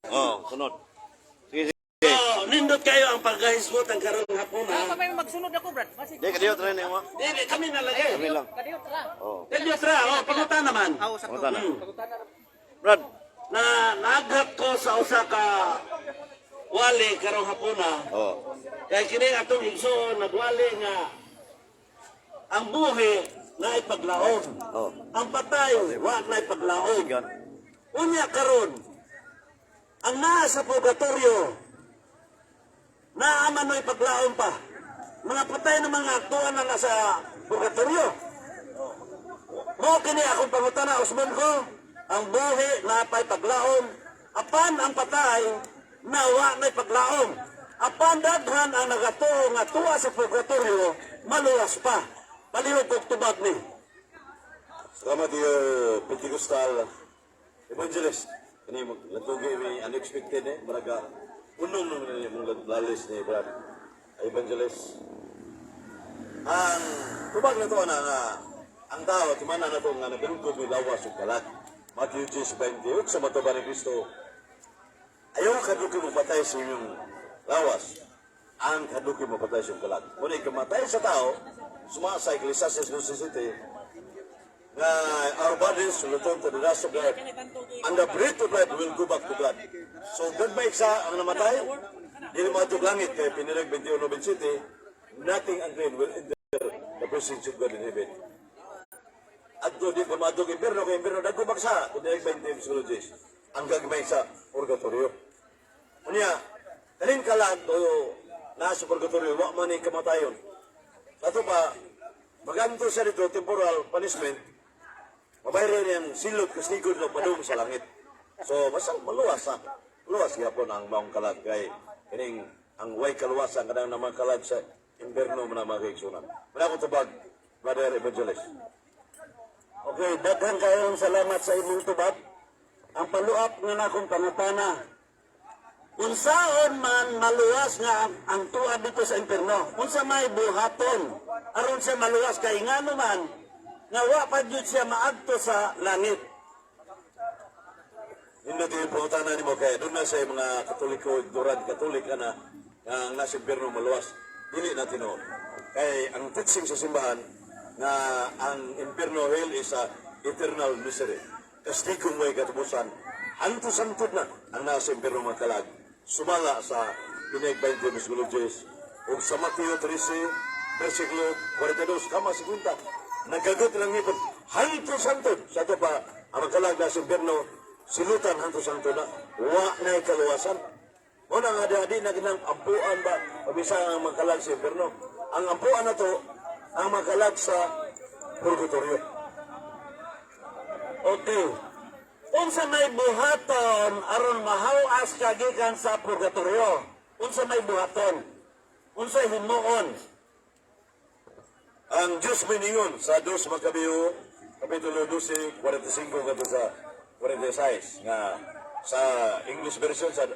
Oh, sunod. Sige, sige. Nindot kayo ang pagkahisgot ang karong hapon ha. May magsunod ako, Brad. Di, kadiyo try na mo. Dili, kami nalagay. Kami lang. Kadiyot ra. Oh. Dili, tra, pagutan naman. Sakto. Pagutan na. Pagutan na. Brad, Na naghat ko sa usa ka wali karong hapon ha. oh. Kaya kini atong igsoon nagwali nga ang buhi na ipaglaom. Oh. Ang patay wa na ipaglaom. Sigan. Unya karon ang naa sa purgatorio naa manoy paglaom pa. Mga patay na mga aktuan na nasa purgatorio. Mo kini akong pangutana usman ko ang buhi na pay paglaom apan ang patay na wa na paglaom. Apan daghan ang nagatuo nga tuwa sa purgatorio maluwas pa. Palihog kog tubag ni. Salamat iyo, Pentecostal Evangelist. Ini latugi may unexpected maraga unong naman yung lalis ni Brad Evangelist. Ang tubag na to na nga ang tao, tumana na to nga nagulugod may lawas o kalat. Matthew 10:28 sa matuba ni Kristo. Ayaw kaduki mo patay sa inyong lawas. Ang kaduki mo patay sa inyong kalat. Muna ikamatay sa tao, sumasa Ecclesiastes 2:17, na our bodies will return to the dust of the earth, and the breath of life will go back to God. So, God ba isa ang namatay? Di naman itong langit, kaya pinirag 21:27, nothing unclean will enter the presence of God in heaven. At doon di pumadog impirno, kaya impirno nagkubagsa, pinirag 20 ang gagmay sa purgatorio. Unya, kalin ka lang, o nasa purgatorio, wak man yung kamatayon. Ato pa, maganto siya dito, temporal punishment, mabayran niyang silot kastigod na padung sa langit. So, basta maluwas ha. Maluwas yapon ang maong kalag kay kining ang way kaluwasan kadang naman kalag sa imperno na mga kaigsunan. Muna ko tabag, Brother Evangelist. Okay, daghan kayong salamat sa imong tubag. Ang paluap nga na akong pangutana. Unsaon man maluwas nga ang tuwa dito sa impierno. Unsa may buhaton aron siya maluwas kay ngano man nga wa pa jud siya maadto sa langit. Hindi natin yung pangutanan ni mo kaya doon na sa mga katoliko, durad katolik na ang nasa impierno maluwas. Dili natin o. Kaya ang teaching sa simbahan na ang impierno hell is a eternal misery. Kastigong may katapusan. Anto-santod na ang nasa impierno magkalag. Sumala sa Pinag 20 Misgologies o sa Mateo 13, versikulo 42, kama 50. Nagagot lang nito. Hanto-santod. Sa ito pa, ang magkalag na sa impierno, silutan hanto-santod na. Wa na ikaluwasan. O na nga di na ginang ampuan ba? Pabisa ang magkalag sa impierno. Ang ampuan na to, ang magkalag sa purgatorio. Okay. Unsa may buhaton aron mahawas kagikan sa purgatorio? Unsa may buhaton? Unsa himuon? Ang Diyos miningon sa 2 Makabeyo, Kapitulo 12, 45 kato sa 46, nga sa English version sa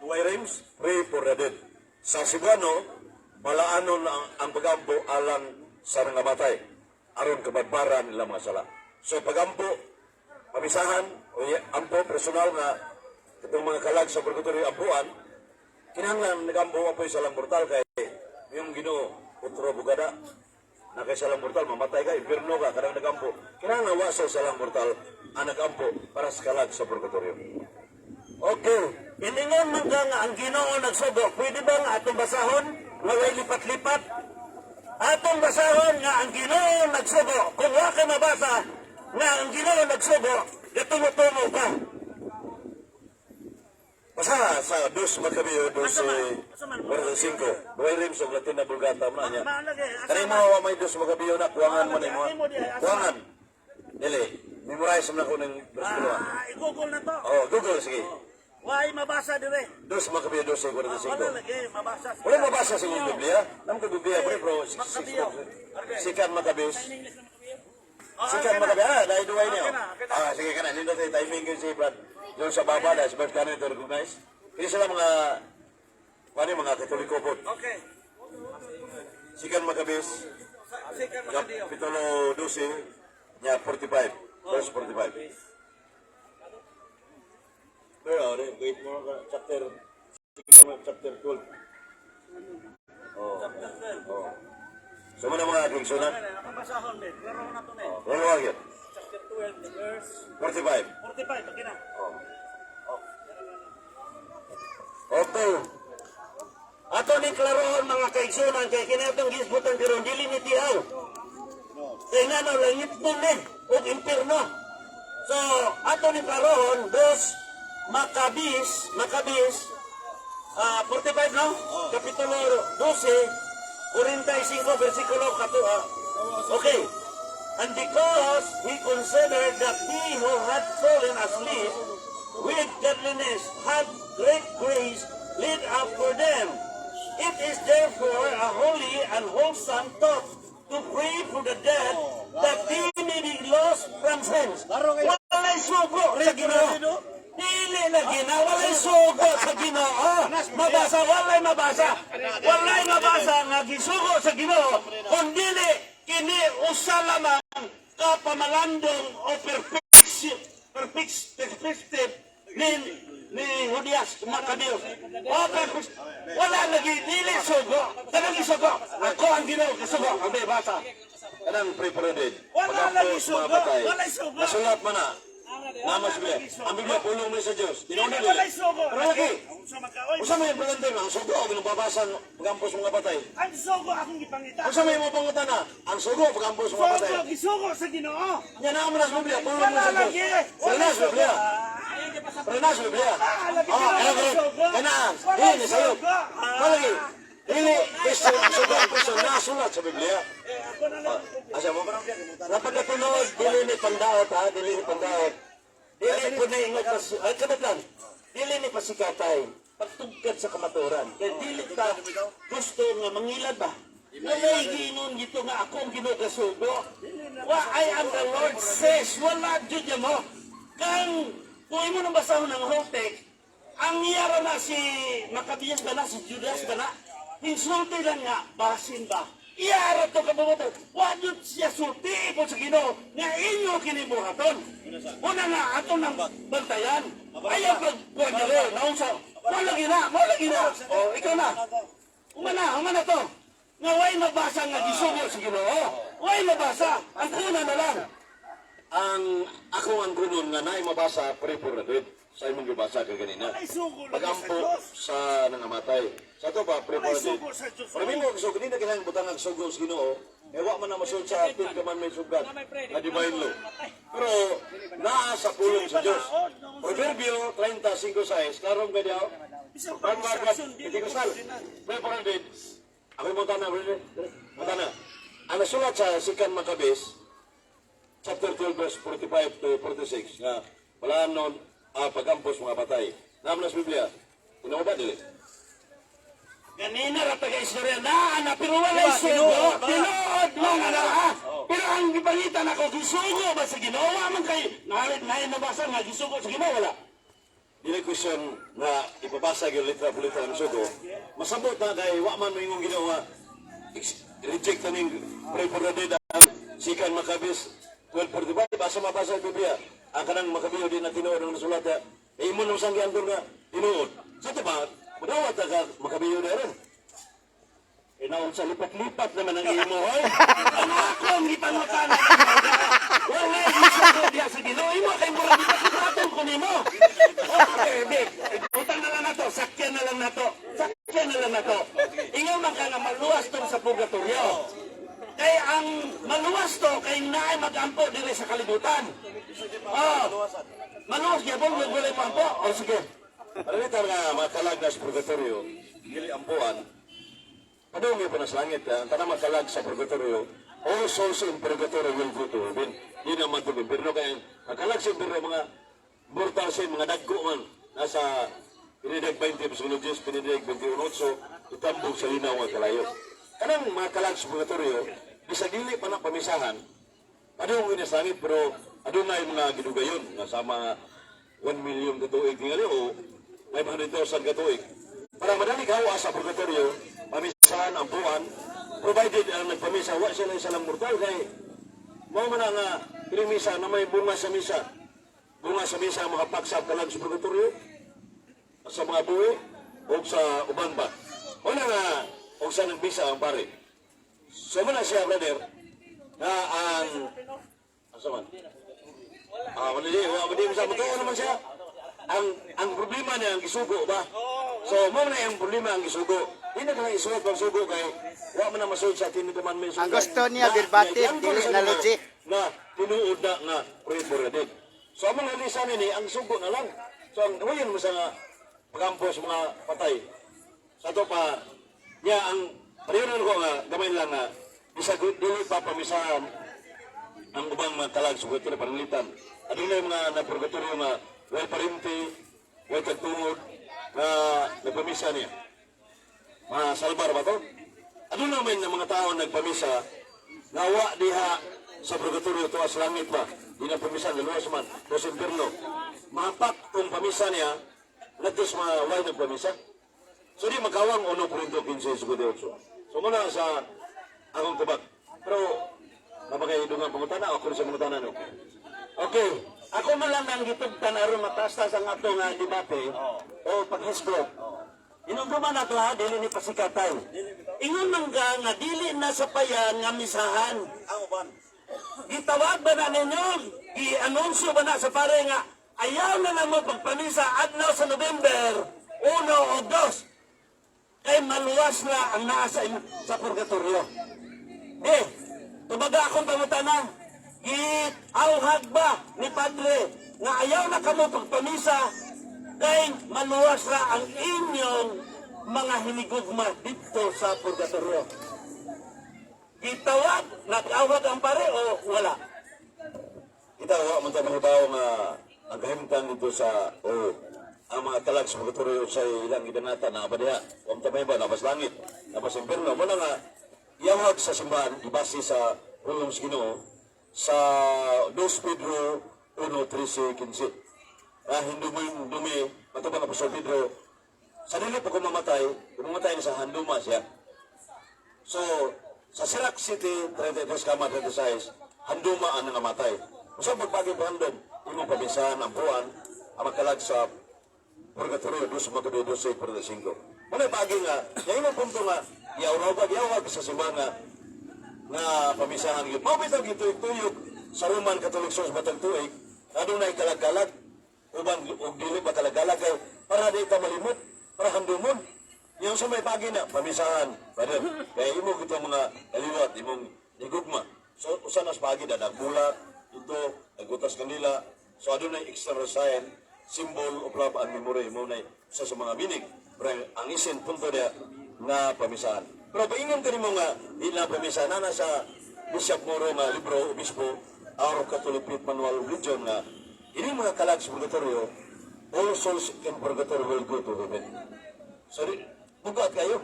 Duay Rhymes, pray for the dead. Sa Cebuano, malaanon ang pagampo alang sa nangamatay, aron kabadbaran nila mga sala. So pagampo, pamisahan, o ampo personal nga itong mga kalag sa purgatorio ampuan, kinahanglan nagampo apoy sa lang mortal kay yung Ginoo utro bugada na kay sa lang mortal mamatay ka impierno ka kadang nagampo kinahanglan wasa sa lang mortal ang nagampo para sa kalag sa purgatorio. Okay. Iningon man ka nga ang Ginoo nagsugo. Pwede ba nga atong basahon? Nga way lipat-lipat? Atong basahon nga ang Ginoo nagsugo. Kung wa ka mabasa nga ang Ginoo nagsugo, gatungo-tungo ka. Basta sa 2 Makabeyo 12:45, Duay Rhymes of Latin na Vulgata mo na niya. Kani mo wa may 2 Makabeyo na kuwangan man mo. Kuwangan. Dili, memorize mo na ko ng bersikulo. I-google na to. Oh, Google sige. Why mabasa dire? 2 Makabeyo 12:45. Wala lagi mabasa. Wala mabasa sa inyong Biblia? Naman ko Biblia, pero sikat Makabiyos. Sikat Makabiyos, dahil duway niyo. Sige ka na, nindot tayo timing yun si Brad. Yung sa baba, dahil sa Brad ka na ito recognize. Hindi sila mga katoliko po. Okay. Sikat Makabiyos, Kapitulo 12, niya 45, verse 45. Pero, wait mo ka, chapter, sige mo, chapter 12. Oh. Chapter 12. Oh. So, mga mga ating sunan? Ako basahon din. Pero na to na eh. Ano lang yan? Chapter 12, verse 45. 45. Pagkina. Oh. Okay. Ato ni klaroon mga kaigsunan kay kinatong gisbutan karon dili ni tiaw. Kay nga no langit nun ug impierno. So ato ni klaroon dos Maccabees 45 no? Kapitulo 12 45 versikulo 4. Okay. And because he considered that he who had fallen asleep with godliness had great grace laid up for them. It is therefore a holy and wholesome thought to pray for the dead that they may be lost from sins. Walay sugo sa Ginoo. Dili na gina, walay sugo sa Ginoo. Mabasa, walay mabasa. Walay mabasa nga gisugo sa Ginoo. Kung dili, kini usa lamang kapamalandong o perspective ni Judias Maccabeus. Wala lagi dili sugo. Tanang isugo. Ako ang Ginoo kasugo. Ang may basa. Kanang pre-paraded. Wala lagi sugo. Wala sugo. Nasulat man na. Namas Biblia. Ang Biblia pulong mo sa Diyos. Tinuna Wala nila. sugo. Pero lagi. Ang Usa may implementar ang sugo o ginababasa pagampos mga patay. sugo akong gipangita. Usa may mo pangutana ang sugo pagampos mga patay. Sugo, gisugo sa Ginoo. Nya na mo sa Biblia pulong mo Wala sa lagi. Diyos. Wala Wala sa Biblia. Pero na sa Biblia. lagi Oh, Ginoo lagi. sugo. Kana. Wala Dili sayop. sugo. Malagi. Dili Kristo ang sugo ang Kristo nasulat sa Biblia. Ako na lang. Asa mo? Napagkatunod, dili ni pandaot ha, dili ni pandaot. Dili po na ingat pa, ay kabatan, dili ni pasikatay, pagtugkad sa kamaturan. Kaya dili ta gusto nga mangilad ba? Walay ginon gito nga akong ginugasugo. I am the Lord says, wala dyan niya mo. Kang, kung imo nang basahon ng whole text, ang niyara na si Maccabeus ba na, si Judas ba na, insulti lang nga, basin ba? Iarap to kabubuto. Wadot siya sulti po sa Ginoo nga inyo kinibuhaton. Una nga ato ng bantayan. Ayaw pagkuhan niya rin. Naunsa. Malagi na. O, ikaw na. Umana to. Nga way mabasa nga gisugo sa Ginoo. Way mabasa. Ang kuna na lang. Ako ang kunon nga naay mabasa pre-paraded. Sa imong gibasa ka ganina. Pagampo sa nangamatay. Sa to ba pre-paraded? Pero mo gusto ganina kinang butang ang sugo sa Ginoo. Wa man na masul sa 10 commandments sugat. Na divine law. Pero naa sa pulong sa Dios. Proverbio 35:6 karon ka diaw. Pag markat iti kusal. Pre-paraded. Ako mo tanah Matana. Ang nasulat sa Sikan Maccabees chapter 12 verse 45 to 46 nga wala nun pagampos mga patay. Naman sa Biblia, tinaw ba dili? Ganina rata ka istorya na pero wala sugo. Tinood mo nga na ha. Pero ang gipangitan ako, gisugo ba sa Ginoo? Man kayo, nahin nabasa nga gisugo sa Ginoo, wala. Dili question nga ipabasa yung litra po litra ng sugo. Masabot na kay wa man mo yung ginawa. Reject na ng pre-paraded ang Sikan Maccabees 12:45. Basa mabasa ang Biblia. Ang kanang Maccabees din na tinuod ng nasulat. Imo nung sanggihan doon nga tinuod. Sa ito ba, madawat na ka Maccabees na rin. Inaon sa lipat-lipat naman ang imo, hoy. Ang ako ang ipanutan. Wala yung sugo diya sa Ginoo. Imo kay murag ipanutan ko nimo. Okay, big. Utang na lang na to. Sakyan na lang na to. Ingaw man ka nga maluwas to sa purgatorio. Kaya ang maluwas to, kay naay mag-ampo dire sa kalibutan. Maluwas niya po, wala yung ampo. Sige. Palitan nga makalag na sa purgatorio, dili ampuan. Padung yung sa langit, ang tanang makalag sa purgatorio, all souls in purgatorio will go to heaven. Di naman to impirno kaya makalag sa impirno mga mortal sin, mga dagko man, nasa pinidag 20, pasunod Diyos, pinidag 21, itambog sa linaw ang kalayo. Kanang makalag sa purgatorio, bisag dili pa na pamisahan, padung yung sa langit, pero adun na yung mga gidugayon, nasama 1 million katuig tingali o 500,000 katuig. Para madali kawa sa purgatorio, pamisahan ang buwan, provided ang nagpamisa, wa sila isalang mortal kay mo man nga pilimisa na may bunga sa misa. Bunga sa misa makapagsap ka lang sa purgatorio. sa mga buwi o sa uban ba. Una nga, o sa nagbisa ang pare. So man na siya, brother, na ang... Asa man? Wala sa matuwa naman siya. Ang problema niya ang gisugo ba? So, mo na yung problema ang gisugo. Hindi na ka isugot ang sugo kay wala man na masunod sa tinidaman may Ang gusto niya, verbatim, dili na logic. Na tinuod na nga pre-boraded. So, ang mga lisan ini, ang sugo na lang. So, ang huyin mo sa pag-ampos mga patay. Sa ito pa, niya ang pariyonan ko nga, gamay lang nga, isa dili pa pamisahan ang ubang mga talag, sugot na panalitan. Ano na yung mga napurgatorio nga, way parinti, way tagtungod, na nagpamisa niya. Mga salbar ba to? Ano naman ng mga tao nagpamisa, nawa diha sa purgatorio to as langit ba? Di na pamisa, laluwas man, dos inferno. Mapak kung pamisa niya, natos mga way nagpamisa. So di magkawang 1.15 sugot 8. So muna sa akong tubag. Pero, napakahidungan pangutana, ako rin sa pangutana no? Okay. Ako man lang ang gitugtan aron matastas ang ato nga debate o paghisgot. Inugduman na to ha, dili ni pasikatay. Ingon man nga dili na sa payan nga misahan. Ang uban. Gitawag ba na ninyo? Gi-anunsyo ba na sa pare nga ayaw na lang mo pagpamisa adlaw sa November 1 o 2 kay maluwas na ang nasa sa purgatorio. Tumaga akong pangutana, gi-auhag ba ni Padre nga ayaw na kamo pagpamisa kay maluwas na ang inyong mga hinigugma dito sa purgatorio. Gitawag, nag-awag ang pare o wala? Kita wa man ta mahibaw nga ang kahimtang dito sa ang mga talag sa purgatorio sa ilang gidanata na abadiha. Wa man ta mahibaw na bas langit, na bas impierno. Mo nga iawag sa simbahan ibase sa Rulong sa Ginoo sa 2 Pedro 1:13-15. Dumi, matubang Apostol Pedro, sa dili pa kumamatay na sa handuma siya. So, sa Sirac City, 33-36, handuma ang nangamatay. Kung pagpagay pa handom, imong pabisahan ang buwan, ang magkalag sa purgatorio, 2:12-45. Muna pagi nga, yung imong punto nga, yawag sa simbahan nga pamisahan yun. Mabitaw gituyog sa Roman Catholic Church Batang Tuig, adunay kalag-kalag, uban og dili ba kalag-kalag kay para di ka malimot, para handumon. Yung sa may pagi na pamisahan, brother. Kaya imo gito mga kaliwat, imong igugma. So usa nas pagi da nagbulat, ito nagutas kanila. So adunay extra sign, symbol of love and memory mo na sa mga binig. Pero ang isin punto dia na pamisahan. Pero paingon ka nimo nga ila pamisahan na sa Bishop Moro nga libro obispo Our Catholic Faith Manual of Religion nga ini mga kalag sa purgatorio, all souls in purgatory will go to heaven. Sorry, bugat kayo.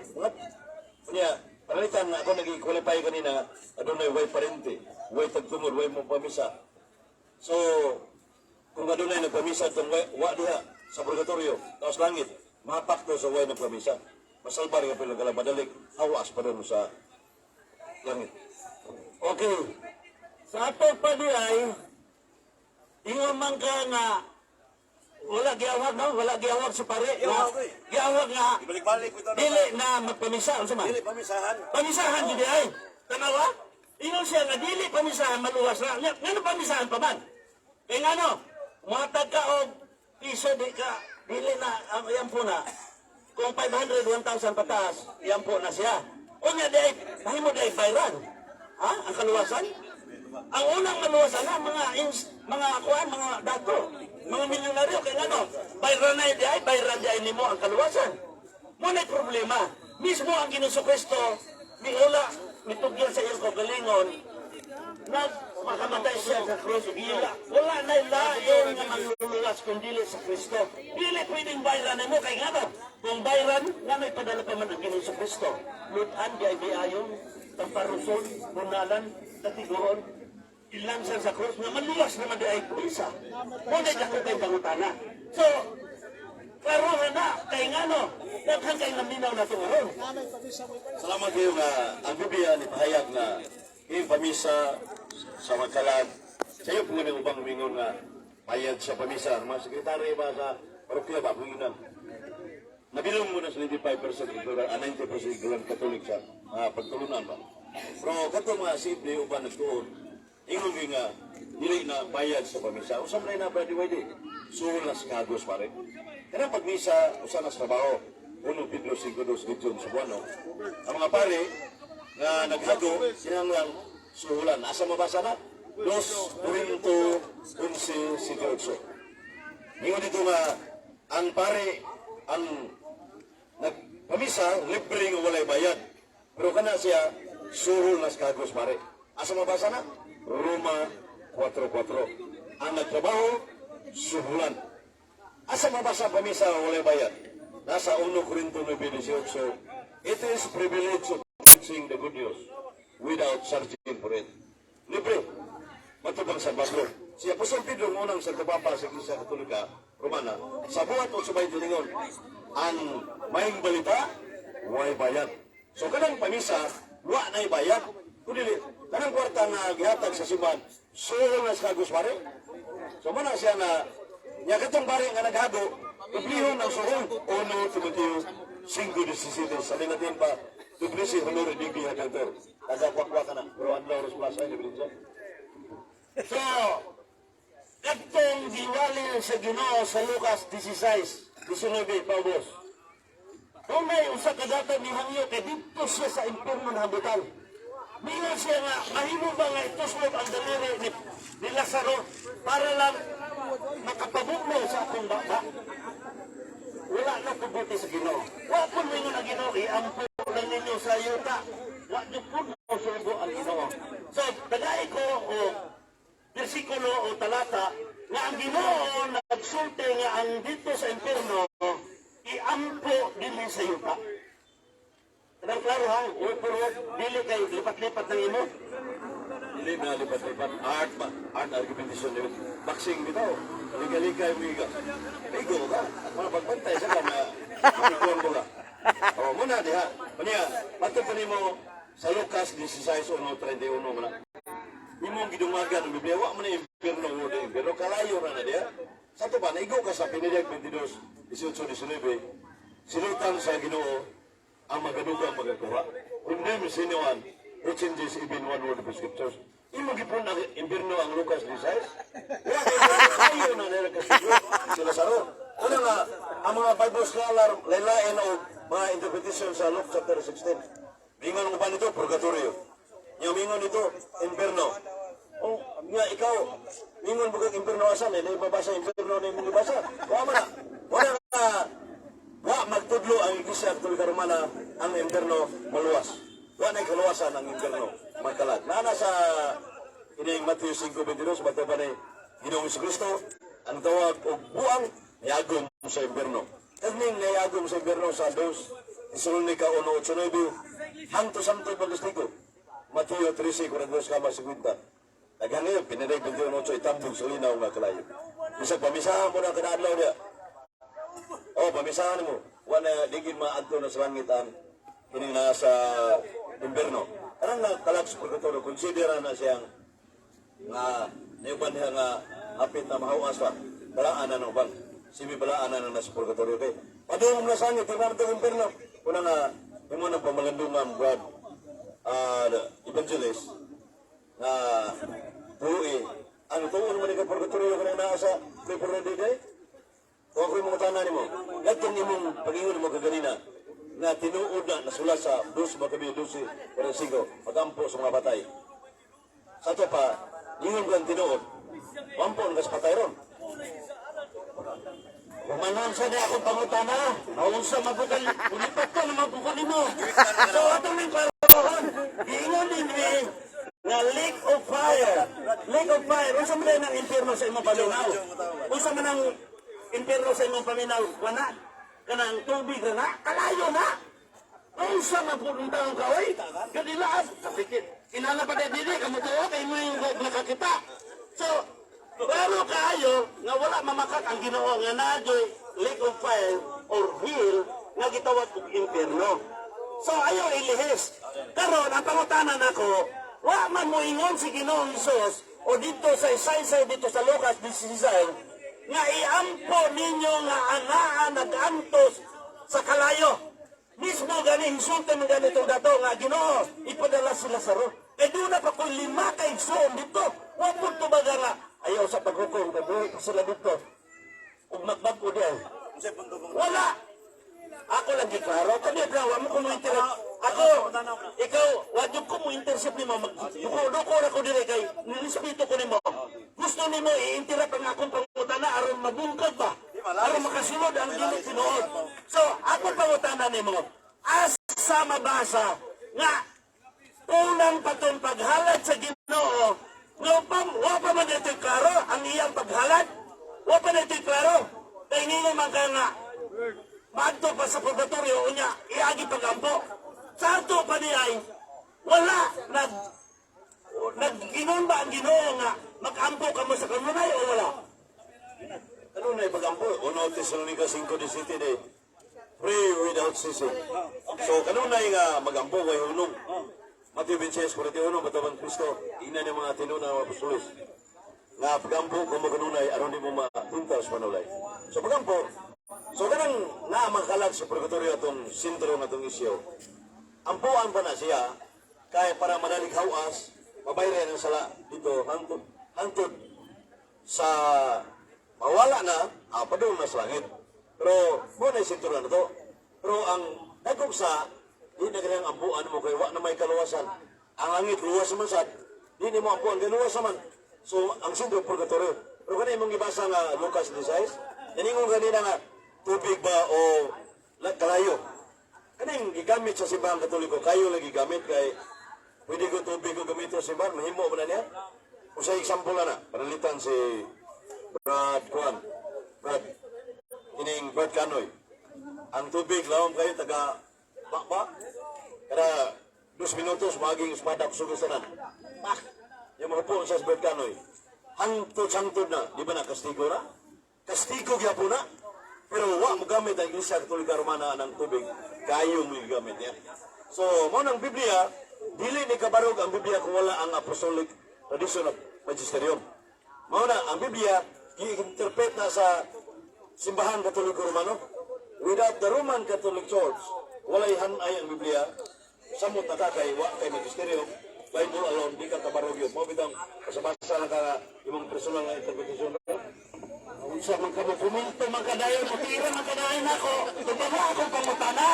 Kunya, panalitan na ako nag-qualify kanina, adunay way parente, way tagtumod, way mo pamisa. So, kung adunay nagpamisa itong wa diha sa purgatorio, taos langit, mapakto sa way nagpamisa. Masalbar ka pala kalabadalik, hawas pa rin sa langit. Okay. Sa ato pa di ay, ingon man ka nga, wala giawag no? Wala giawag sa pare. Giawag nga, Ibalik-balik ito dili na magpamisa. Ano sama? Dili pamisahan. Pamisahan di ay. Tanawa? Ingon siya nga, dili pamisahan maluwas na. Nga pamisahan pa man? Kaya nga no, matag ka o piso di ka, dili na, yan po na. Kung 500, 1,000 pataas, yan po na siya. O nga di, mahimo di bayran. Ha? Ang kaluwasan? Ang unang maluwasan na, mga kuan, mga dato, mga milyonaryo, kaya nga no, bayran na di ay, bayran di ay nimo ang kaluwasan. Muna'y problema. Mismo ang Ginoong Kristo, di wala, mitugyan sa iyong kagalingon, makamatay siya sa krus. Wala na lain nga manluluwas kung dili sa Kristo. Dili pwedeng bayran mo kay nga ba? Kung bayran, nga may padala pa man ang Ginoong Kristo. Lutan, di ay biayon, tamparuson, bunalan, tatiguron, ilansan sa krus, nga manluwas naman di ay puisa. Muna'y kakutay pangutana. So, klaro na, kay nga no, daghang kay naminaw na tungaron. Salamat kayo nga ang Biblia ni pahayag na yung pamisa sa magkalag. Sa iyo po nga ubang umingon nga payag sa pamisa. Mga sekretary ba sa parokya ba? Punginan. Bilong mo na sa 95% ignorant, 90% ignorant Katolik sa pagtulunan ba. Pero kato mga simple uban nagtuon, ingon nga, dili na bayad sa pamisa. Usam na ba di suhol na kagos pare. Kaya pag misa, usa na sa trabaho, 1 Pedro 5:2 Gideon Subuano, ang mga pare na naghago, sinanglang suhulan. Asa mabasa na? 2 Corinto 11:18. Ingon dito nga, ang pare, ang nagpamisa, libre nga walay bayad. Pero kana siya, suhol na kagos pare. Asa mabasa na? Roma 4:4. Ang nagtrabaho, suhulan. Asa mabasa pamisa walay bayad? Nasa 1 Corinto 9:18. It is privilege of preaching the good news without searching for it. Libre. Matubang sa Pablo. Si Apostol Pedro ang unang Santo Papa sa Iglesia Katolika Romana. Sa buhat o subay tiningon, ang maying balita, way bayad. So kanang pamisa, wa na'y bayad. Kundi, kanang kwarta nga gihatag sa simbahan, suhol na sa kagos pare. So muna siya na, niya katong pare nga naghago, iblihon ang suhol. 1 Timoteo 5:17. Sabi natin pa, Duplisi, honor, digdi, hakantor. Nagkakwakwa ka na. Pero ang Lauros Plaza, hindi bilinsa. So, itong gingali sa Ginoo sa Lucas 16:19, Paubos. Kung may usa ka data ni Hangyo, kay dito siya sa impirno na habutan. Mingon siya nga, mahimo ba nga ituslog ang daliri ni Lazaro para lang makapabugno sa akong baba? Wala na pubuti sa Ginoo. Wa po mingon ang Ginoo, iampo lang ninyo sa yuta. Wa nyo po mo sugo ang Ginoo. So, tagay ko o versikulo o talata nga ang Ginoo nagsulti nga ang dito sa impierno iampo dili sa yuta. Kadang klaro ha, word for word, dili kay lipat-lipat ng imo. Dili na lipat-lipat. Art ba? Art argumentation nila. Boxing bitaw. Liga-liga yung miga. Igo ka. At mga pagbantay sa ka na makikuhan ko ka. O, muna diha. Paniya, patong pa mo sa Lucas 16:31 mo na. Imong gidumagan ng Biblia, wa man na impierno mo na impierno. Kalayo na na diha. Sa ito pa, naigo ka sa Piniliag 22:18-19. Sinutan sa Ginoo ang magadugang pagkakuha. Kung di mo sinuan, it changes even one word of the scriptures. Imo gipon ang impierno ang Lucas 16. Ayaw na nila kasi sila saro. Una nga, ang mga Bible scholar, laylain o mga interpretation sa Luke chapter 16. Mingon mo pa nito, purgatorio. Yung mingon nito, impierno. O, nga ikaw, mingon mo kang impierno asan, eh, naibabasa impierno na yung basa. Wala na. Wala nga, wa magtudlo ang Iglesia Katolika Romana ang impierno maluwas. Wa na kaluwasan ang impierno magkalat. Nana sa ining Matthew 5:22, bato pa ni Ginoong Kristo, ang tawag o buang yagom sa impierno. Kaming nayagom sa impierno sa 2 Tesalonica 1:8-9, hangto santo pagkastiko. Matthew 13:42-50. Naghangayon, pinaday 21:8, itambog sa linaw nga kalayo. Bisa pamisahan mo na kanaadlaw niya. O, pamisahan mo. Wala digin maadto na sa langit ang kining nasa impierno. Karang nakalag sa purgatorio, konsidera na siyang nga niyuban niya nga hapit na mahawas pa. Balaan na nung bang. Simi balaan na nasa purgatorio kay. Padungong na sa langit, tingnan ito impierno. Kuna nga, yung mga pamalandungan, Brad, evangelist, na tuwi, ang tuwi mo ni ka purgatorio ka na nasa prepare day. Kung ako'y mga tanan mo, gatong imong pag-ingon mo kaganina, na tinuod na nasulat sa 2 Maccabees 12:5, pagampo sa mga patay. Sa ito pa, ingon kang tinuod, pampo ang patay ron. Kumanansa niya akong pangutana, naunsa mabukan, ulipat ko na mabukan mo. So, atong may klarohan, ingon din na lake of fire. Lake of fire, unsa man ng impierno sa imong paminaw? Unsa man ang impierno sa imong paminaw? Wala. Kanang tubig na, kalayo na. Unsa man pupunta ang kaway? Kadilaas, kapikit. Inala pa dili, kamutuwa, kayo mo yung nakakita. So, pero kayo, nga wala mamakat ang Ginoo nga nadyo'y lake of fire or hell nga gitawag og impierno. So, ayaw ilihis. Karon ang pangutanan ako, wa man mo ingon si Ginoong Hesus o dito sa isaysay dito sa Lucas 16 nga iampo ninyo nga anaa nagantos sa kalayo. Mismo gani insulta man ganitong dato nga Ginoo, ipadala sila sa ro. Kay doon na pa ko 5 ka igsoon dito. Wa po to baga nga ayaw sa paghukom kabuhi sila dito. Ug magbag ko diay. Wala. Ako lang giklaro kami bra wa mo ko mo-interrupt. Ako, ikaw, wa jud ko mo intercept nimo. Duko ra ko dire kay nirespeto ko nimo. Gusto nimo i-interrupt ang akong pangutana aron mabungkag ba? Aron makasulod ang dili tinuod. So, ako pangutana nimo. Asa mabasa nga unang patong paghalad sa Ginoo, wa pa man ito klaro ang iyang paghalad. Wa pa na ito klaro. Kaya nino man ka nga maadto pa sa purgatorio unya iagi pagampo. Sa ato pa ay wala nag-ginon ba ang Ginoo nga mag-ampo ka mo sa kanunay o wala? Ano na ipagampo? 1 Thessalonica 5:17 day. Pray without ceasing. So, kanunay nga magampo kay hunong. Matthew 26:41, Batawan Kristo, ina ng mga tinuna ng apostolos. Nga pagampo kung maganunay, aron di mo mapuntas manulay. So, pagampo. So, kanang naamangkalag sa purgatorio atong sintro na itong isyo. Ampuan pa na siya, kaya para manalighawas, mabayran ang sala dito, hantod sa mawala na, padung na sa langit. Pero, muna yung sintro na to. Pero ang dagog sa, di na kanyang ampuan mo kaya wak na may kaluwasan. Ang langit, luwas naman sad. Di ni mo ampuan, kaya luwas naman. So, ang sintro purgatorio. Pero kanina mong ibasa nga Lucas 16, naningon kanina nga, tubig ba o kalayo? Kaning gigamit sa simbahan katoliko, kayo lagi gamit kay pwede ko tubig ko gamit sa simbahan, mahimo ba na niya? O sa example na, panalitan si Brad Canoy. Ang tubig, lawang kayo, taga bakba, kada 2 minutos, maging espada kusugusanan. Pak! Yung mga po sa Brad Canoy. Hantod na, di ba na kastigo na? Kastigo kaya po na. Pero wa mo gamit ang Iglesia Katolika Romana ng tubig, kayo mo gamit niya. So, mo ng Biblia, dili ni kabarog ang Biblia kung wala ang apostolic tradition of magisterium. Mo na, ang Biblia, i-interpret na sa simbahan Katoliko Romano. Without the Roman Catholic Church, wala ihanay ang Biblia, samot na kay wa kay magisterium, Bible alone, di ka kabarog yun. Mo bitang, kasabasa na ka imong personal na interpretation. Unsa man kamo kuminto man kadayon o tira man kadayon ako. Tubamo akong pangutana.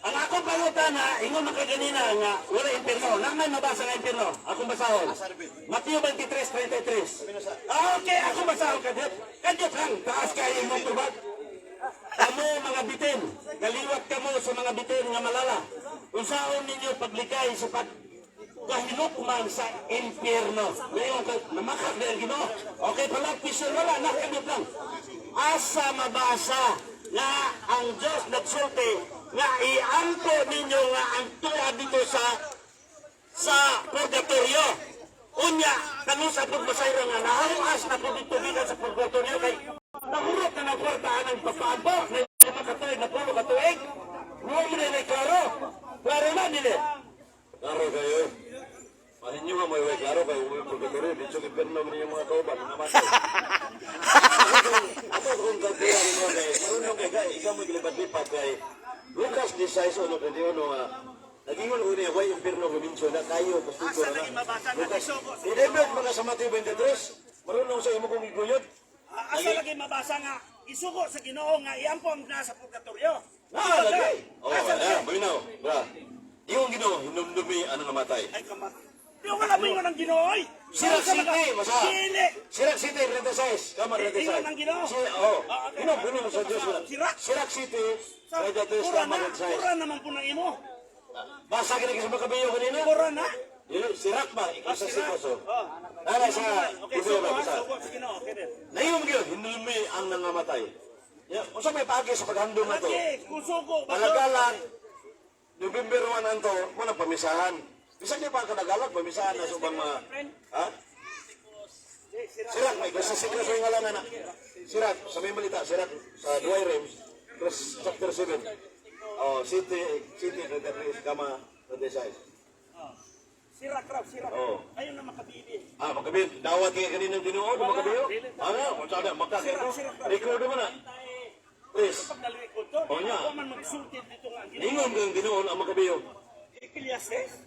Ang akong pangutana ingon man kaganina nga wala impierno. Nang may mabasa nga impierno. Akong basahon. Mateo 23:33. Okay, akong basahon kadiyot. Kadiyot lang taas kay imong tubag. Kamo mga bitin, kaliwat kamo sa mga bitin nga malala. Unsaon ninyo paglikay sa kahilok man sa impierno. Ngayon, namakak na yung Ginoo. Okay, palapis na wala, nakagod lang. Asa mabasa nga ang Diyos nagsulti nga iampo ninyo nga ang tuwa dito sa purgatorio. Unya, kanu sa pagbasayra nga naharuas na po dito sa purgatorio kay nahurot na ng kwartaan ng papaabo na yung makatuig na pulo katuig. Huwag mo na klaro. Klaro na nila. Klaro kayo. Mahin nyo nga may way klaro kayo. Uwi purgatorio. Dito yung impierno mo yung mga kauban. Namatay. Ako kung kalpira rin mo kayo. Marunong kayo. Ikaw mo gilipat-lipat kayo. Lucas 16:21 nga. Naging ulo niya, way impierno guminso na kayo. Asa naging mabasa na Isugo? I-debate mga sa Mateo 23. Marunong sa imo kong iguyod. Asa lagi mabasa nga isugo sa Ginoo nga iampo ang nasa purgatorio. Lagi. Malinaw. Bra. Yung Ginoo, hinumdumi ang namatay. Ay kamat. Di wala mo yung ng Ginoo ay. Sirak City, masa. Dili. Sirak City, 36. Kamar 36. Ingon ng Ginoo. Hinumdumi sa Diyos. Sirak City, 36. Kamar 36. Pura naman po ng imo. Basa ka na sa makabiyo kanina? Pura na. Sirak ba? Ikaw sa sikoso. Nala sa Biblia ba? Sugo sa Ginoo. Okay din. Nahiyom yun, hinulmi ang nangamatay. Kung may pagi sa paghandong na to, Lagi, kung sugo. palagalan, November 1 anto, muna pamisahan. Bisa niya pa kadagalag, pamisahan na subang mga, ha? Sirak, may kasi sikra sa yung ngalan na. Sirak, sa may malita, sirak, sa Dway Rems, chapter 7. City, kama, 36. Sirak raw, sirak. Oh. Ayun na makabili. Makabit. Dawat kayo kaninang Ginoo, makabiyo? Kung saan na, makakito. Record mo na. Tres. Pagdalwi ko to, O, nya. ako man magsulti dito nga. Ningon kang Ginoo ang makabiyo. Ecclesiastes.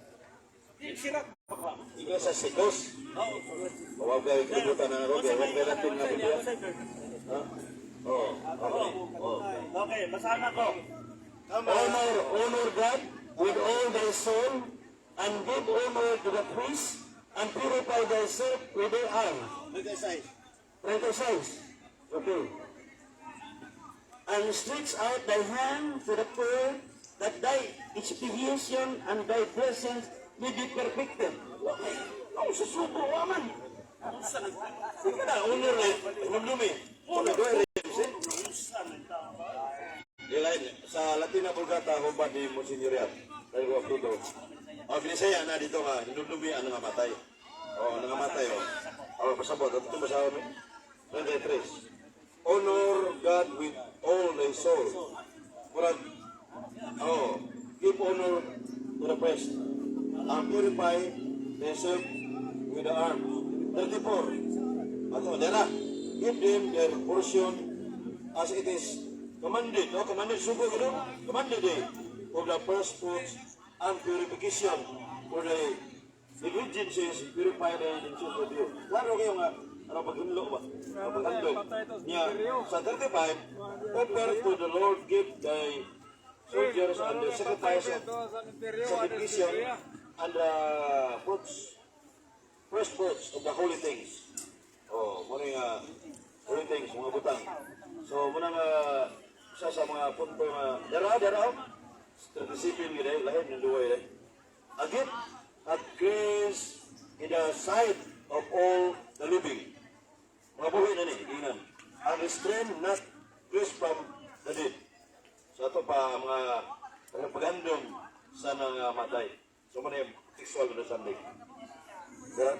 Di sirat. Ikaw sa sikos. Huwag kayo kibutan na ako. Huwag kayo natin nga Biblia. Ha? Oh, okay. Oh. Okay, basahan ako. Honor God with all thy soul, and give honor to the priest, and purify thyself with their arm. 26. Okay. And stretch out thy hand to the poor, that thy expiation and thy blessings may be perfected. Okay. Ang susuko man. Sige na, honor eh. Lumlumi. Honor eh. Ilain, sa Latina Vulgata, humba di Monsignoriat. Dahil ko dito. O, binisaya na dito nga, hinulumi ang nangamatay. O, nangamatay o. O, pasabot. Ito masawa mo. 23. Honor God with all thy soul. Murag, give honor to the priest. And purify thyself with the arm. 34. Ato, dera. Give them their portion as it is commanded, no? Commanded, sugo gano'n? Commanded of the first fruits and purification for the ingredients purify the incense of you. Klaro kayo nga, ano paghinlo ba? Paghandog. Niya, sa 35, offer to the Lord, give thy soldiers and the sacrifice of sacrification and the first fruits of the holy things. Oh, muna nga, holy things, mga butang. So, muna nga, isa sa mga punto nga, dara, strategisipin gina, lahit ng duway, agit at grace in the sight of all the living. Mga buhay na ni, tingnan. And restrain not grace from the dead. So, ito pa mga pagandong sa nangamatay. So, muna yung textual na Sunday. Dara?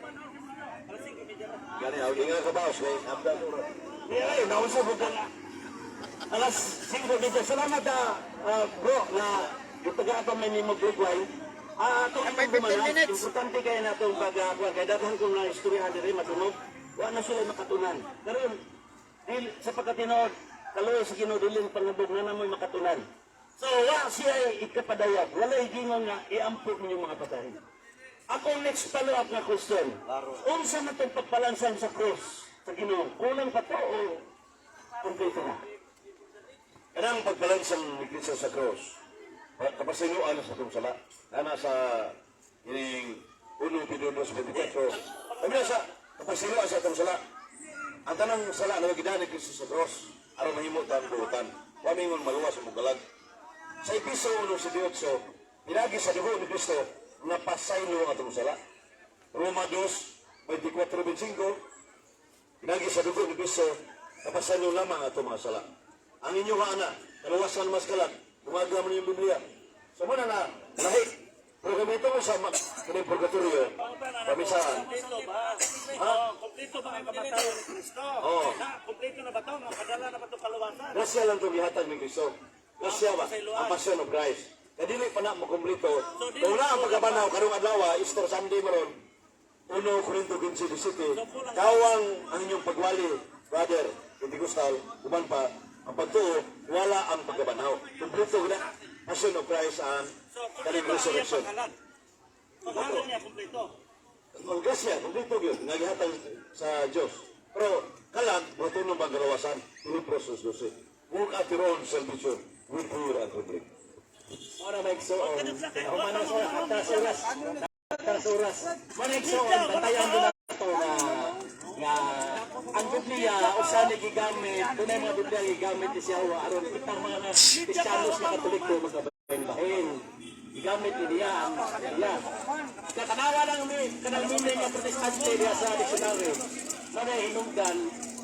Gani, ako nga kabaos, kay Abda Turo. Ay, nausap ko na. Alas 5 dito. Salamat bro na yung taga-ato may ni mag-reply. Itong May 15 minutes. importante kayo na itong pag-aakwa. Kaya datahan ko na istoryahan din matunog. Wala na sila makatunan. Pero sa pagkatinood, kaloy sa kinudilin pangabog na namoy makatunan. So, siya ay ikapadayag. Wala igingon nga, iampok niyo mga patahin. Ako next follow-up na question. Unsa na itong pagpalansan sa cross sa Ginoo? Kulang pa to o kompleto na? Kanang pagbalansan ni Cristo sa cross, kapasinuan sa itong sala. Nana sa ining 1 Pidonos 24. Kami na sa kapasinuan sa itong sala. Ang tanang sala na magidaan ni Cristo sa cross, aron mahimutan buutan. Wamingon maluwas sa mugalag. Sa Episo 1:18, pinagi sa dugo ni Cristo, na pasaylo ang atong sala. Roma 2:24-25, pinagi sa dugo ni Cristo, na pasaylo lamang atong mga sala. Ang inyong anak, kalawasan mas kalat, gumagawa mo yung Biblia. So muna na, lahi. Pero kami ito mo sa kanyang purgatorio, pamisaan. Kompleto ba? Kompleto ba ang kamatayan ni Kristo? Oo. Kompleto na ba ito? Makadala na ba ito kalawasan? Grasya lang itong gihatag ni Cristo. Grasya ba? Ang pasyon of Christ. Kadili pa na makumplito. Kung na ang pagkabanaw, karong adlaw, Easter Sunday maron, 1 Corinto 15:17, kawang ang inyong pagwali, brother, Pentecostal, uban pa, ang pagtuo, wala ang pagkabanaw. Kumplito na, passion of Christ and kaling resurrection. Paghalan niya kompleto. Ang grasya, kumplito yun, nagihatag sa Diyos. Pero, kalag, matunong magalawasan, Filiprosos 12. Work at your own salvation, with fear and trembling. Ora maigsoon. Humana sa atas oras. Maigsoon, bantayan mo na ito na ang Biblia, usan gigamit, tunay mga Biblia gigamit ni siya, aron itang mga Kristiyanos na Katoliko, magkabahin-bahin. Gigamit niya ang Biblia. Katanawa lang kanang minay nga protestante niya sa dictionary. Manay hinungdan,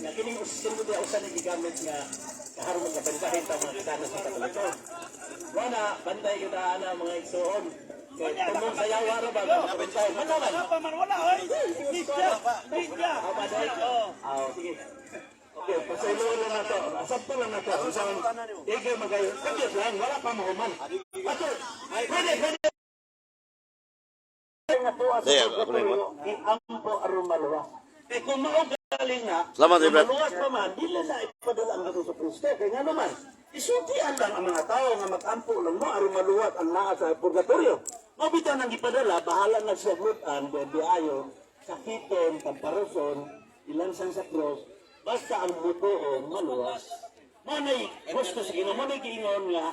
na kining usan na gigamit nga kaharong magkabahin-bahin ta mga Kristiyanos na Katoliko. Wala, bantay kita na mga igsoon. Tumong sayaw araw ba? Bantay, manaman. Apa man wala, oy. Bigya. Sige. Okay, pasayloon lang na to. Asapto lang na to. Saan, ikaw magayon. Kagyot lang, wala pa mahuman. Ato, pwede. Ako na imo. Iampo arumalwa. Kung maog galing na, Salamat, na Brad. maluwas pa man, dili na ipadala ang ato sa Kristo. Kaya nga naman, isultian lang ang mga tao nga mag-ampo lang mo, aron maluwat ang naa sa purgatorio. Mabitaw nang ipadala, bahala na siya glutan, bebeayo, sakiton, tamparoson, ilansan sa cross, basta ang butoon maluwas. Manay, gusto sa Ginoo, manay giingon nga,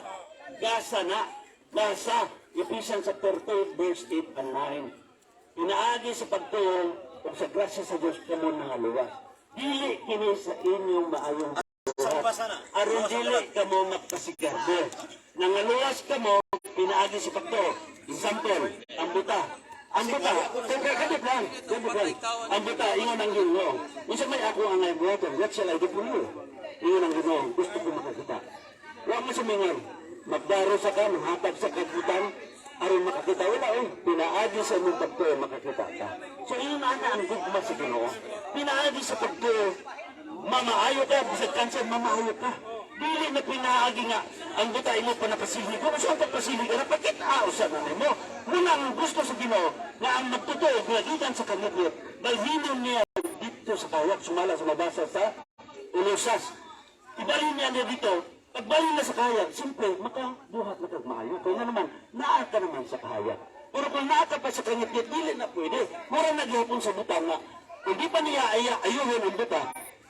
gasa na, gasa, Ephesians chapter 2, verse 8 and 9. Pinaagi sa pagtuong o sa grasya sa Diyos kamo nga luwas. Dili kini sa inyong maayong aron dili kamo magpasigardo. Nangaluwas kamo, pinaagi sa pagtuong. Example, ang buta. Ang buta, kadip lang. Ang buta, ingon ang Ginoo. Minsan may ako ang naibuhaton, what shall I do for you? Ingon ang Ginoo, gusto ko makakita. Huwag mo sumingan, magdaro sa ka, hatag sa kagutan, aron makakita. Wala pinaagi sa imong pagtuo, makakita ka. So yun na ang gugma sa Ginoo. Pinaagi sa pagtuo, mamaayo ka, bisag kansan, mamaayo ka. Dili na pinaagi nga, ang buta imo pa napasili ko, so ang pagpasili ka, napakita sa nanay mo. Muna ang gusto sa Ginoo, nga ang magtutuo, ginagitan sa kanitlit, balhinon niya dito sa kawak, sumala sa mabasa sa ulusas. Ibalhin niya dito, pagbalhin na sa kahayag, simple, makabuhat na kagmaayo. Kaya nga naman, naa ka naman sa kahayag. Pero kung naa ka pa sa kanitlit, dili na pwede. Mura naghihapon sa buta nga, hindi pa niya ayuhin ang buta,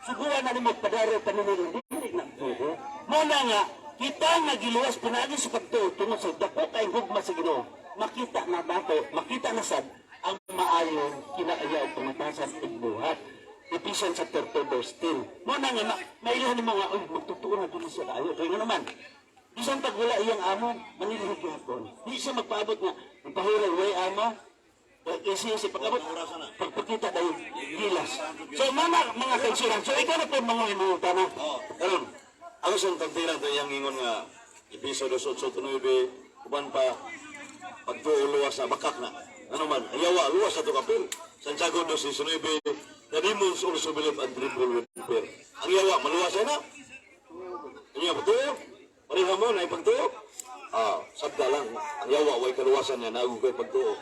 suguan na ni magpadaro paninilin, dili na pwede. Muna nga, kita nga giluwas pinagi sa pagtuo, tungod sa dako kay gugma sa Ginoo, makita na dato, makita na sad, ang maayong kinaayaw pumatasan igbuhat. Ephesians chapter 2 verse 10. Muna nga, mailan ni mga, magtutuo na doon siya kayo. Kaya nga naman, isang pagwala iyang amo, manilihig yapon. Di siya magpaabot nga, magpahural, way amo, kasi pag-abot, pagpakita tayo, gilas. So mga kansuran, so ikaw na po mga inuuta na. Karon, ang isang tagtirang ito yung ingon nga, episode 8-9, kuban pa, pagtuo luwas na bakak na. Ano man, ayawa, luwas na ito kapil. Santiago 2:19, the demons also believe and tremble with fear. Ang yawa, maluwas na. Ano yung pagtuo? Parihan mo na ipagtuo? Sabda lang. Ang yawa, way kaluwasan niya, naagugay pagtuo.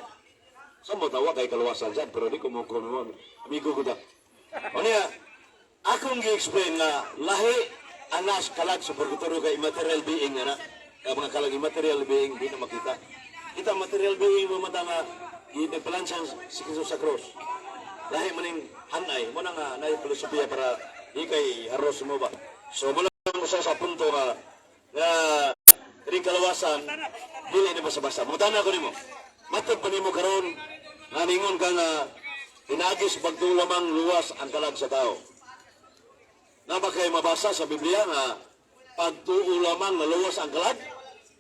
Saan mo tawa kay kaluwasan dyan, pero di ko mo kuno. Amigo ko da. Ano yan? Akong gi-explain na lahi anas kalag sa purgatorio kay immaterial being na kaya mga kalag immaterial being di na makita. Kita material being mo mata nga ipalansyan si Jesus sa cross. Lahi maning hanay mo na nga na filosofiya para di kay haros mo ba. So mo lang sa punto nga ring kalawasan dili na basa-basa. Mutana ko nimo. Matod pa nimo karon nga ningon ka nga pinagis pagtulamang luwas ang kalag sa tao. Napa kay mabasa sa Biblia nga pagtuo lamang na luwas ang kalag?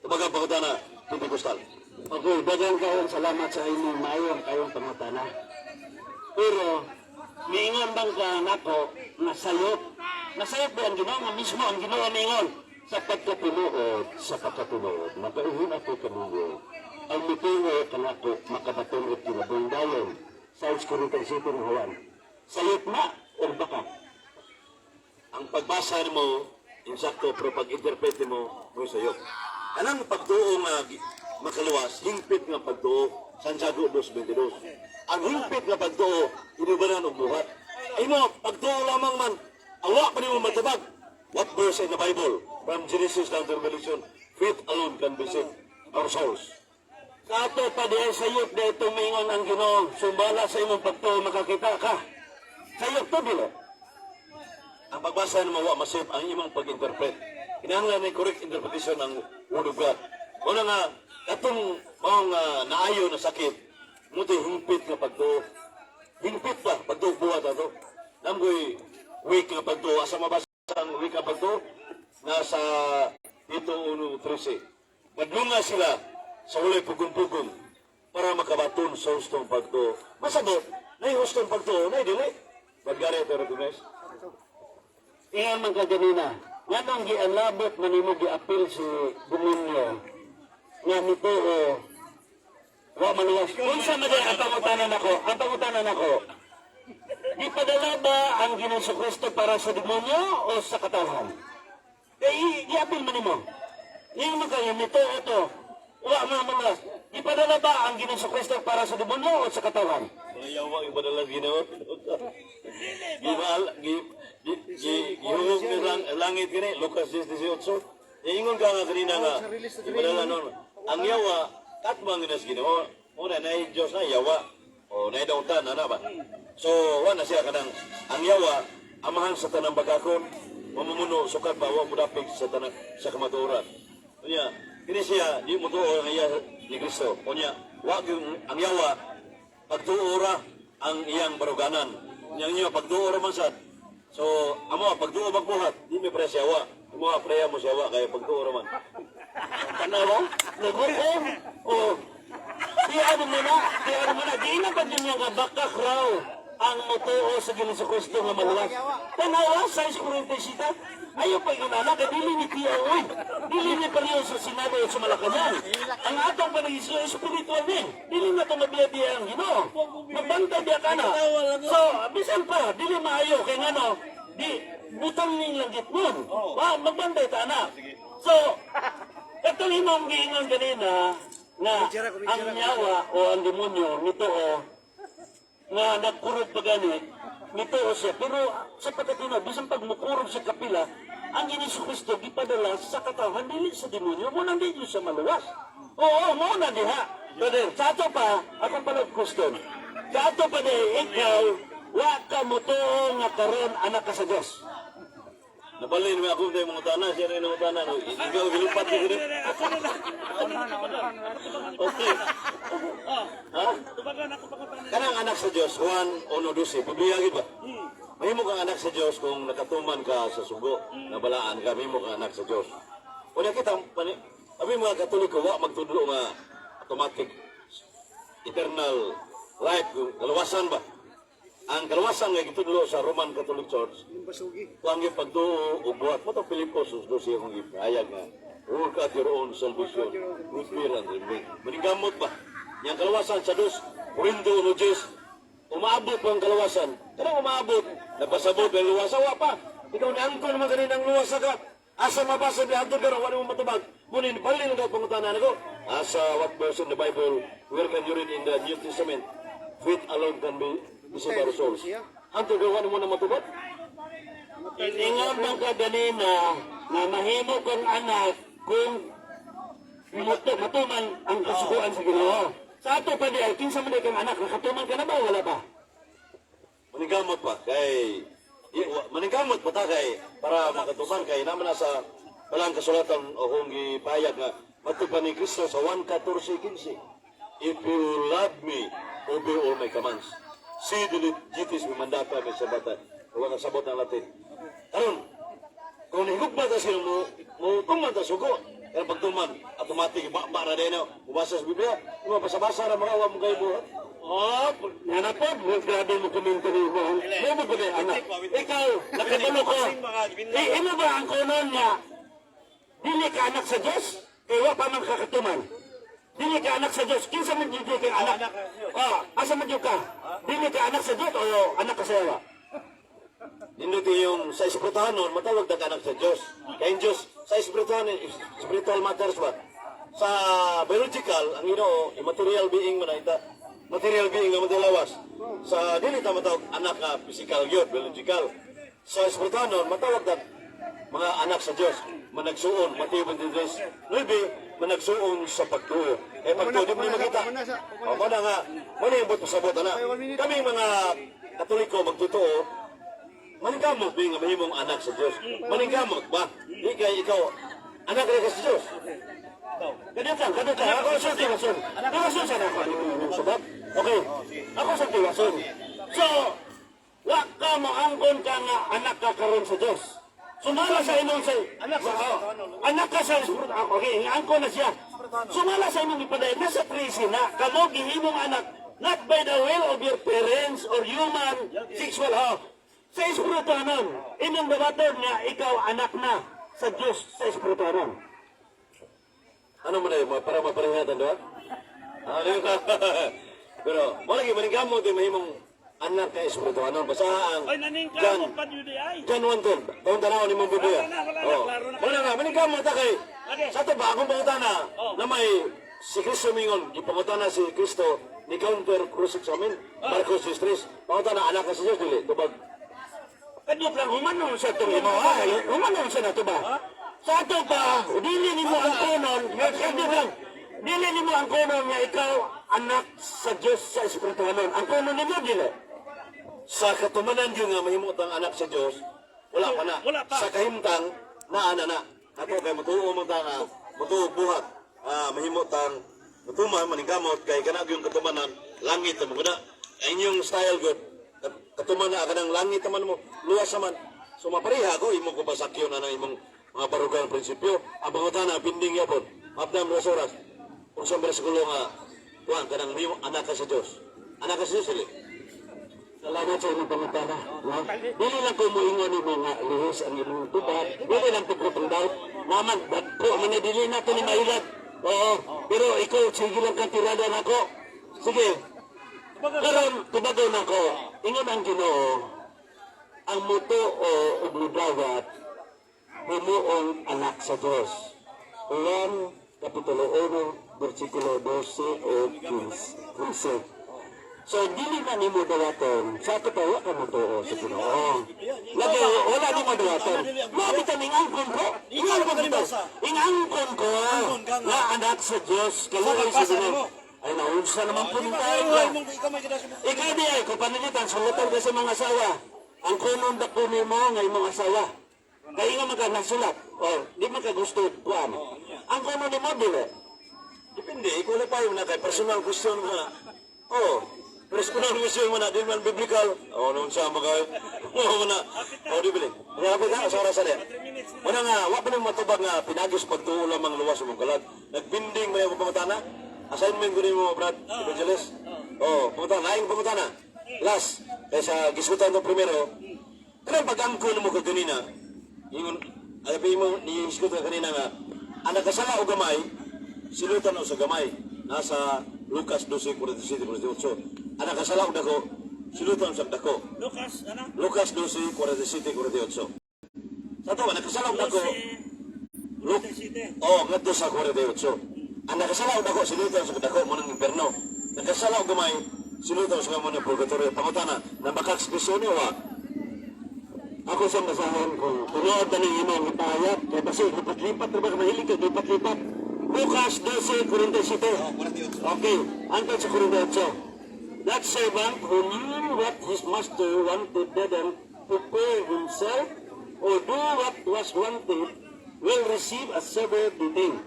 Kumbaga pagkutana, Pentecostal. Okay, dagang kayong salamat sa inyong mayroon kayong pangutana. Pero, miingon bang ka nako, nasayot? Nasayot ba ang Ginoo nga mismo ang Ginoo miingon? Sa pagkatinuod, mapauhin ako kanuyo. Ang mitingo kanako, makabaton at kinabungdayon. Sa Corinthians 7 ng Juan. Sayot na o baka? Ang pagbasa mo, insakto, pero pag-interpret mo, mo sa'yo. Anong pagtuo nga makaluwas, hingpit nga pagtuo, Santiago 2:22. Ang hingpit nga pagtuo, inubanan og buhat. Ay mo, pagtuo lamang man, awa pa ni mo matabag. What verse in the Bible? From Genesis down to Revelation, faith alone can visit our souls. Sa ato pa diyan sayot na itong mingon ang Ginoo, sumbala sa imong pagtuo makakita ka. Sayot to dilo. Ang pagbasa ng mawa masip ang imong pag-interpret. Kinahanglan may correct interpretation ng Word of God. Una nga, katong mga naayo na sakit, muti hingpit nga pagtuo. Hingpit ba? Pagtuo buhat ato. Namgoy weak nga pagtuo. Asa mabasa ang weak nga pagtuo? Nasa Tito 1:13. Madlunga sila sa walay pugong-pugong para makabaton sa hustong pagtuo. Masagot, na yung hustong pagtuo, na dili. Magari ito recognize. Ingan man ka ganina, nga nang gialabot manimo giapil si demonyo, nga nito wa maluwas. Unsa man ang pangutanan ako, di padala ba ang Ginoong Kristo para sa demonyo o sa katawan? Giapil manimo. Ingan man kayo nito, wa maluwas. Di padala ba ang Ginoong Kristo para sa demonyo o sa katawan? Yawa yung padala Ginoo. Gihugog ni langit gini, Lucas 10:18. Ingon ka nga kanina nga, ipadala nun, ang yawa, katbang ginas Ginoo, muna na Diyos na yawa, o na dautan, ano ba? So, wala siya kanang, ang yawa, amahan sa tanang bagakon, mamumuno, sukat ba, wala mudapig sa tanang, sa kamaturan. Kunya, kini siya, di mo tuo ang iya ni Kristo. Kunya, wag ang yawa, pagtuora ang iyang baruganan. Yang niya, pagtuora man sad. So, amo, pagtuo magbuhat, di may pre siyawa. Amo, preya mo siyawa, kaya pagtuora man. Tanawa? Nagutom? O, di ano mo na, di na ba din nga bakak raw ang motoo sa Ginoo Kristo nga maluwas? Tanawa, sa 6:47, ayaw pa yung anak, dili ni Tiya, uy, dili ni Pariyo sa Senado at sa Malacanang. Ang atong panagis espiritual din, dili na ito mabiyabiya ang Ginoo. Mabantay biya ka na. So, bisan pa, dili maayo, kaya nga no, di, butang ning langgit nun. Magbantay ta na. So, ito limang giingon kanina, nga ang nyawa o ang demonyo, nito o, nga nagkurog pa ganit, nito o siya. Pero sa pagkatino, bisan pag mukurog sa kapila, ang Ginoo Kristo gipadala sa katawan, dili sa demonyo, muna hindi siya maluwas. Oo, muna diha. Brother, sa ato pa, akong palog Kristo, sa ato pa di, ikaw, wa ka mo to nga karon anak ka sa Diyos. Nabalin mo ako tayo mga tanah, siya rin ang tanah. Ikaw, gilupat ko rin. Okay. Ha? Kanang anak sa Diyos, Juan 1:12, pabiyagin ba? Mahimo kang anak sa Diyos kung nakatuman ka sa sugo, nabalaan ka, mahimo kang anak sa Diyos. Kung nakita, kami mga Katoliko, wa magtudlo nga automatic, eternal life, kalawasan ba? Ang kalawasan nga gitudlo sa Roman Catholic Church, kung ang pagduo o buhat mo itong Pilipos, susdo siya kong ipayag nga, work at your own salvation, with fear and remain. Manigamot ba? Yang kalawasan sa dos, Corinto 1:10, umaabot pa ang kalawasan. Kaya umaabot, napasabot ang luwasa, wa pa. Ikaw naangkon naman ganun ang luwasa ka. Asa mabasa ni Anton pero wala mo matubag. Ngunit palin ang pangutanan ako. Asa what verse in the Bible, where can you read in the New Testament? Faith alone can be saved our souls. Anton, wala mo na matubag? Ingon bang ka ganina na mahimo kang anak kung matuman ang kasukuan sa Ginoo. Sa ato pa diay, kinsa man kang anak, nakatuman ka na ba wala ba? Manigamot pa kay manigamot pa ta kay para makatuman kay naman na sa walang kasulatan o kung gipayag nga matupan ni Kristo sa 1:14-15. If you love me, obey all my commands. See the legitimacy mo mandata may sabatan. Wala ka sabot ng Latin. Karon, kung higugma ta sila mo tuman ta sugo. Pero pag tuman, automatic, para din na, bumasa sa Biblia, basa-basa na mga awam kayo buhat. Yan na po, grabe mo komentary mo. May mo ba kayo, anak? Ikaw, nakabalo ko. Ino ba ang kunon nga, dili ka anak sa Diyos, kaya pa man kakatuman. Dili ka anak sa Diyos, kinsa man dili ka anak? Asa man ka? Dili ka anak sa Diyos o anak ka sa yawa? Ninuti yung sa espirituhan nun, matawag na anak sa Diyos. Kaya yung Diyos, sa espirituhan, spiritual matters ba? Sa biological, ang Ginoo, immaterial being mo na ita. Material being nga matalawas. Sa dili ta matawag anak nga physical yun, biological. Sa espirituhan nun, matawag na mga anak sa Diyos. Managsuon, Mateo 23:9, managsuon sa pagtuo. Eh pagtuo, di mo ni makita. O, mana nga, mana yung buto sabot na. Kami mga Katoliko magtutuo, manigamot ba yung mahimong anak sa Diyos? Manigamot ba? Di kaya ikaw, anak ka sa Diyos. Ganito lang. Ako sa tiwason. Tiwason sa ako. Okay. Ako sa tiwason. So, wak ka mo angkon ka nga anak ka karon sa Diyos. Sumala sa inong sa... Anak ka sa... Okay, angkon na siya. Sumala sa inong ipaday. Nasa 13 na. Kamo gihimong anak. Not by the will of your parents or human sexual health. Sa espirituanon, inyong babatod nga ikaw anak na sa Diyos sa espirituanon. Ano mo na yun, para maparehatan doon? Pero, wala yung manigamot yung mahimong anak ka espirituanon. Basahan Oy, naningkamot pa yun ay. John 1:10. Taon tanaw ni mong Biblia. Wala na, manigamot ta kay. Sa ito ba, akong pangutana na may si Kristo mingon, ipangutana si Kristo ni counter cross examine Marcos Sistris pangutan na anak ka sa Diyos dili tubag Kadyo lang, humanon sa itong imo, ha? Humanon sa nato ba? Sa ato pa, dili ni mo ang kunon, kadyo lang, dili ni mo ang kunon nga ikaw, anak sa Diyos sa Espirituhanon. Ang kunon ni mo, dili. sa katumanan yun nga mahimot ang anak sa Diyos wala pa na Wala pa. sa kahimtang na ato kay matuo mo ta nga matuo buhat mahimot ang matuman maningkamot kay kanag yung katumanan langit mo kuda ay inyong style good katuman na kanang langit naman mo luwas naman so mapareha ako imo ko pasakyo na ng imong mga barugang prinsipyo ang pangutana pinding yapon mapdam rasoras kung sa bersikulo nga tuan kanang mo anak ka sa Diyos dili. Salamat sa inyong pangutana. Dili lang ko moingon ni mga lihos ang inyong tubad. Dili lang po kong doubt. Naman, po, manadili na ito ni Mailat. Oo, pero ikaw, sige lang kang tirada na ako. Sige. Karon, tubago na ko. Ingon ang Ginoo, ang muto o ubudawat, humuong anak sa Diyos. Juan, Kapitulo 1, versikulo 12 o 15. So, dili na ni mo dawaton. Sa katawa ka mo to sa Ginoo. Lagi, wala ni mo dawaton. Mabit ang ingangkon ko. Ingangkon ko. Ingangkon ko. Na anak sa Diyos. Kalugay sa Ginoo. Ay, naunsa naman po ng tayo. Ikaw di ay, kung panalitan, sulutan ka sa mga asawa. Ang kunong dako ni mo ng mga asawa. Kaya nga magkanasulat. O, di makagusto. Kuan. Ang kunong ni mo, dili. Depende, ikaw na pa yung na kay personal question mo na. Personal question mo na, di man biblical. Noon sa mga, di bili. Grabe ka, sa oras na. Wala nga, wala pa nang matubag nga, pinagis pagtuo lamang luwas sa mong kalag. Nagbinding may pamatana. Assignment ko rin mo, Brad, Evangelist. Pamatana, laing pamatana. Last, kaysa gisutan itong primero, kanang pag-angko mo kaganina, yung, alapin mo, ni-iskutan kanina nga, anak kasala o gamay, silutan o sa gamay, nasa Lucas 12:47-48. Anak kasala o dako, silutan sa dako. Lucas, ano? Lucas 12:47-48. Sa to, anak kasala o dako, ngadto sa 48. Anak kasala o dako, silutan sa dako mo ng imperno. Nagkasala o gamay, silutan sa mo ng purgatorio. Pangutana, nambakak sa Kristo niyo, Ako sa masahan ko, tunood na ng imong ipahayat, kaya kasi lipat-lipat na ba mahilig ka, lipat-lipat. Lucas 12:47. Okay, hanggang sa 48. That servant who knew what his master wanted didn't prepare himself or do what was wanted will receive a severe beating.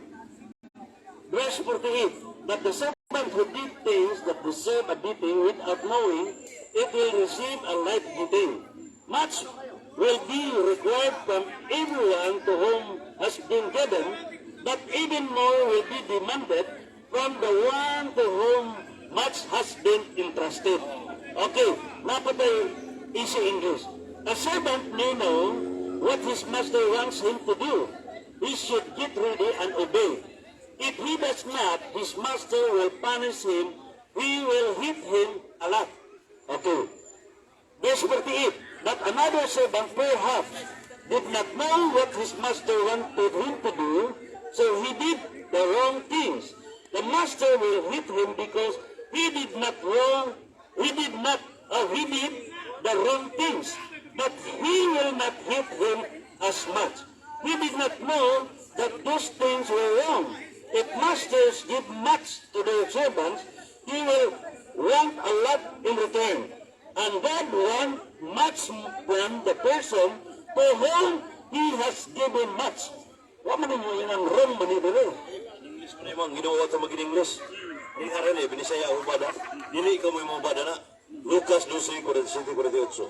Verse 48. But the servant who did things that deserve a beating without knowing, it will receive a light beating. Much will be required from everyone to whom has been given, but even more will be demanded from the one to whom much has been entrusted. Okay, napatay easy English. A servant may know what his master wants him to do. He should get ready and obey. If he does not, his master will punish him. He will hit him a lot. Okay. Verse 48. But another servant perhaps did not know what his master wanted him to do, so he did the wrong things. The master will hit him because he did the wrong things, but he will not hit him as much. He did not know that those things were wrong. If masters give much to their servants, he will want a lot in return. And God wants much from the person to whom he has given much. Wa man mo yung wrong man nila. English mo na yung ginawa ito mag-English. Hindi ka rin binisaya o bada. Dili ka mo yung mga bada na. Lucas 12:47-48.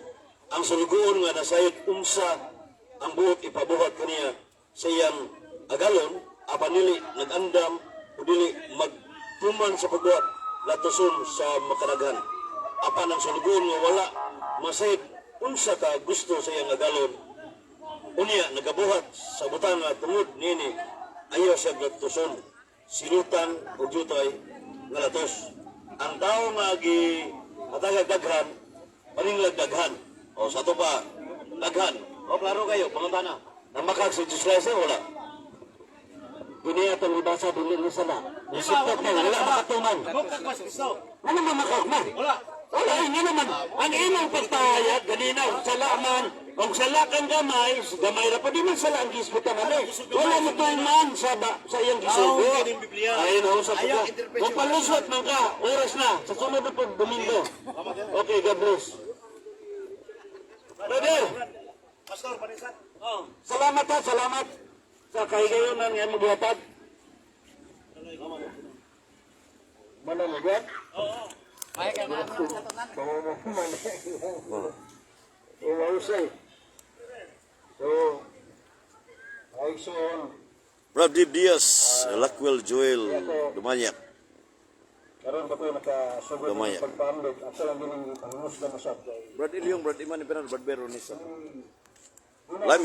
Ang sulugoon nga nasayod umsa ang buhok ipabuhat kaniya sa iyang agalon, apanili nag-andam o dili magtuman sa pagbuhat latuson sa makanaghan. Apan ang sulugoon nga wala masayod unsa ka gusto sa iyang agalon. Unya nagabuhat sa butang nga tungod nini ayaw siya latuson. Silutan o jutay nga latos. Ang tao nga atagag daghan, paninglag daghan. O sa ito pa, daghan. O klaro kayo, pangutana. Namakag sa Diyos Christ wala. Ini atong ibasa dili ni sana. Isipot na wala makatuman. Bukak mas gusto. Ano man makakman? Wala. Wala, hindi naman. Ang imong pagpahayag, ganina, ang salaman, ang salakang gamay, gamay na pa di man sala ang gisputan ani. Wala mo to man sa iyang gisugo. kining Biblia. Ayun ho, sa pagka. Kung palusot man ka, oras na, sa sunod na pag Domingo. Okay, God bless. Brother, Pastor, panisan. Oh. salamat ha, salamat sa kahigayon ng iyong magbuhatag. Mana mo ba? Umausay. So, ay so, Brad Dib Diaz, Lakwel Joel, Dumanyak. karon ba ko nakasugod Gamay. ng pagpamlit at sa lang din ang pangunus na masap. Brad Ilyong, Brad Iman, Brad Bero, Nisa. Lain